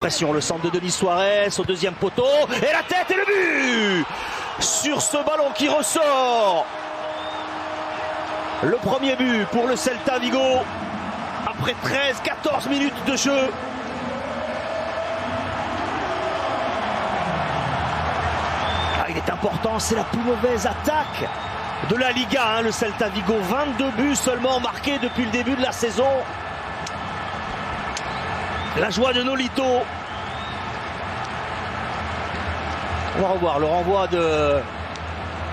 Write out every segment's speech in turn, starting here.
Pression, le centre de Denis Suarez au deuxième poteau et la tête et le but sur ce ballon qui ressort. Le premier but pour le Celta Vigo après 13-14 minutes de jeu. Il est important, c'est la plus mauvaise attaque de la Liga, le Celta Vigo. 22 buts seulement marqués depuis le début de la saison. La joie de Nolito. On va revoir le renvoi de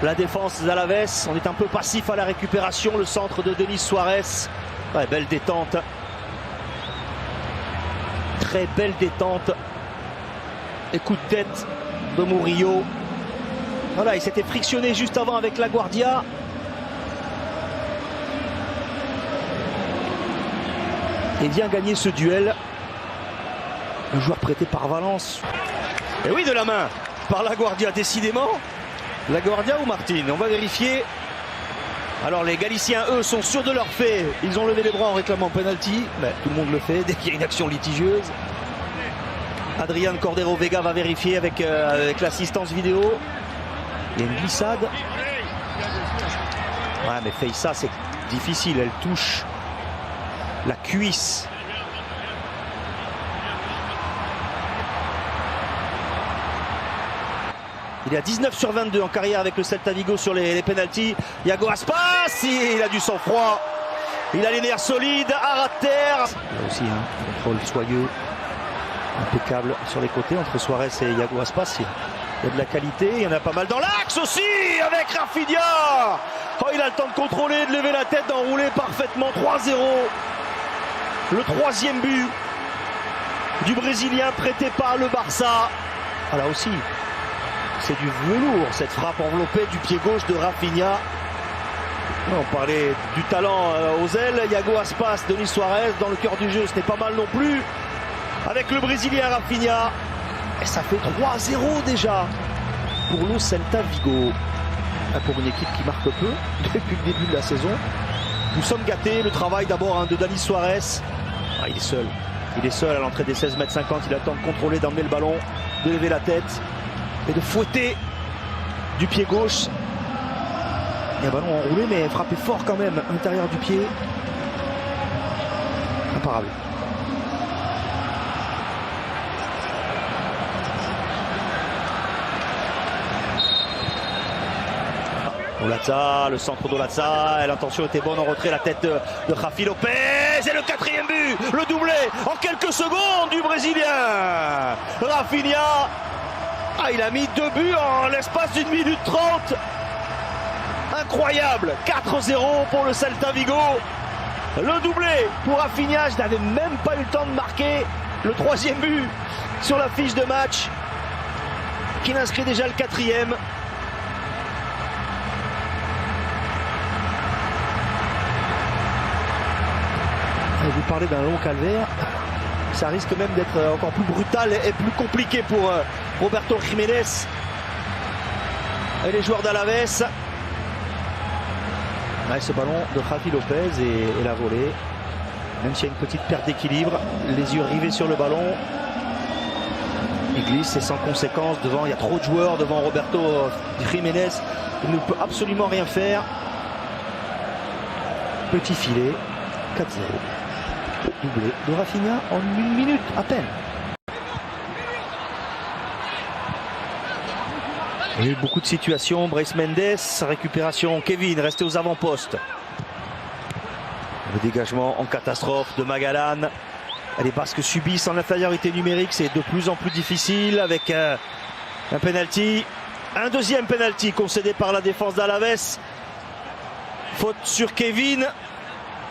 la défense d'Alaves. On est un peu passif à la récupération. Le centre de Denis Suarez. Ouais, belle détente. Très belle détente. Et coup de tête de Murillo. Voilà, il s'était frictionné juste avant avec La Guardia. Et vient gagner ce duel. Le joueur prêté par Valence. Et oui, de la main par La Guardia, décidément. La Guardia ou Martin? On va vérifier. Alors les Galiciens, eux, sont sûrs de leur fait. Ils ont levé les bras en réclamant penalty. Mais tout le monde le fait dès qu'il y a une action litigieuse. Adrián Cordero Vega va vérifier avec l'assistance vidéo. Il y a une glissade. Ouais, mais Feissa, c'est difficile. Elle touche la cuisse. Il est à 19 sur 22 en carrière avec le Celta Vigo sur les pénaltys. Iago Aspas, il a du sang-froid. Il a les nerfs solides, à ras de terre. Il y a aussi un contrôle soyeux, impeccable sur les côtés entre Suarez et Iago Aspas. Il y a de la qualité, il y en a pas mal dans l'axe aussi avec Rafinha. Oh, il a le temps de contrôler, de lever la tête, d'enrouler parfaitement. 3-0. Le troisième but du Brésilien prêté par le Barça. Ah, là aussi. C'est du velours, cette frappe enveloppée du pied gauche de Rafinha. On parlait du talent aux ailes. Iago Aspas, Denis Suarez dans le cœur du jeu, ce n'est pas mal non plus. Avec le Brésilien Rafinha. Et ça fait 3-0 déjà pour le Celta Vigo. Pour une équipe qui marque peu depuis le début de la saison. Nous sommes gâtés. Le travail d'abord de Denis Suarez. Ah, il est seul. Il est seul à l'entrée des 16,50 m. Il attend de contrôler, d'emmener le ballon, de lever la tête. Et de fouetter du pied gauche. Il y a un ballon enroulé mais frappé fort quand même à l'intérieur du pied. Imparable. Olazza, le centre d'Olazza, l'intention était bonne en retrait, la tête de Javi Lopez et le quatrième but, le doublé en quelques secondes du Brésilien. Rafinha. Ah, il a mis 2 buts en l'espace d'une minute 30. Incroyable. 4-0 pour le Celta Vigo. Le doublé pour Rafinha. Je n'avais même pas eu le temps de marquer le troisième but sur la fiche de match. Qui inscrit déjà le quatrième. Vous parlez d'un long calvaire. Ça risque même d'être encore plus brutal et plus compliqué pour Roberto Jiménez et les joueurs d'Alaves. Ouais, ce ballon de Javi Lopez et la volée. Même s'il y a une petite perte d'équilibre, les yeux rivés sur le ballon. Il glisse, c'est sans conséquence devant. Il y a trop de joueurs devant Roberto Jiménez. Il ne peut absolument rien faire. Petit filet, 4-0. Doublé de Rafinha en 1 minute à peine. Il y a eu beaucoup de situations. Brais Mendes, récupération. Kevin resté aux avant-postes. Le dégagement en catastrophe de Magallan. Les Basques subissent en infériorité numérique. C'est de plus en plus difficile avec un penalty. Un deuxième penalty concédé par la défense d'Alaves. Faute sur Kevin.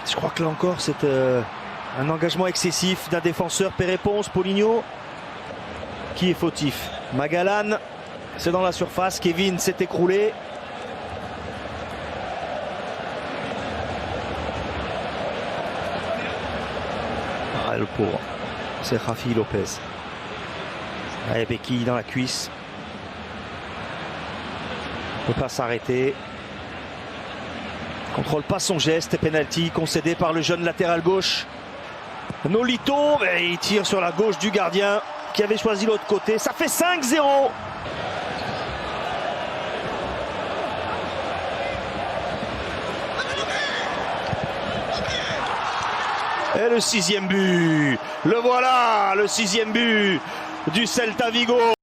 Je crois que là encore c'est un engagement excessif d'un défenseur. Pérépons, Paulinho. Qui est fautif? Magallan. C'est dans la surface. Kevin s'est écroulé. Ah, le pauvre. C'est Javi Lopez. Allez, béquille dans la cuisse. Ne peut pas s'arrêter. Contrôle pas son geste. Penalty concédé par le jeune latéral gauche. Nolito. Il tire sur la gauche du gardien. qui avait choisi l'autre côté. Ça fait 5-0. Et le 6e but, le voilà, le 6e but du Celta Vigo.